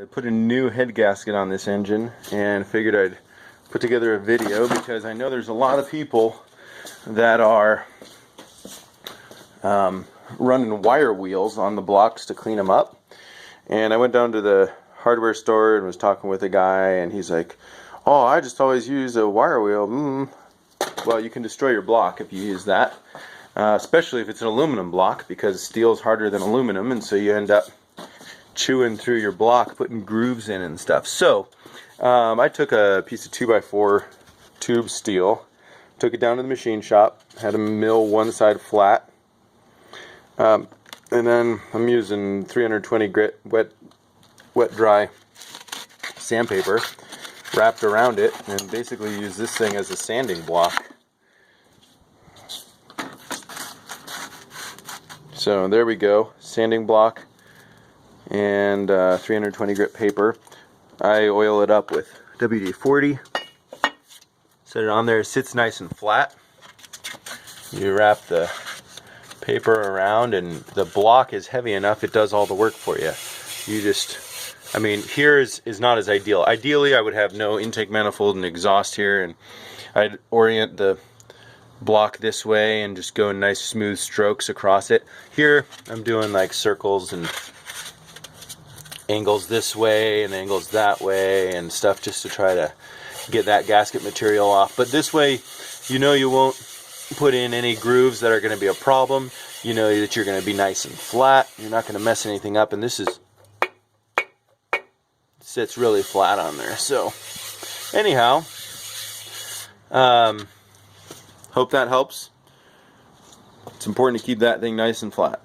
I put a new head gasket on this engine and figured I'd put together a video because I know there's a lot of people that are running wire wheels on the blocks to clean them up. And I went down to the hardware store and was talking with a guy, and he's like, "Oh, I just always use a wire wheel." Well, you can destroy your block if you use that, especially if it's an aluminum block, because steel's harder than aluminum, and so you end up chewing through your block, putting grooves in and stuff. So I took a piece of 2x4 tube steel, took it down to the machine shop, had to mill one side flat, and then I'm using 320 grit wet dry sandpaper wrapped around it, and basically use this thing as a sanding block. So there we go, sanding block and 320 grit paper. I oil it up with WD-40, set it on there, it sits nice and flat. You wrap the paper around and the block is heavy enough, it does all the work for you. You just, I mean, here is not as ideal. Ideally I would have no intake manifold and exhaust here, and I'd orient the block this way and just go in nice smooth strokes across it. Here I'm doing like circles and angles this way and angles that way and stuff, just to try to get that gasket material off. But this way, you know, you won't put in any grooves that are going to be a problem. You know that you're going to be nice and flat. You're not going to mess anything up, and this sits really flat on there. So anyhow, hope that helps. It's important to keep that thing nice and flat.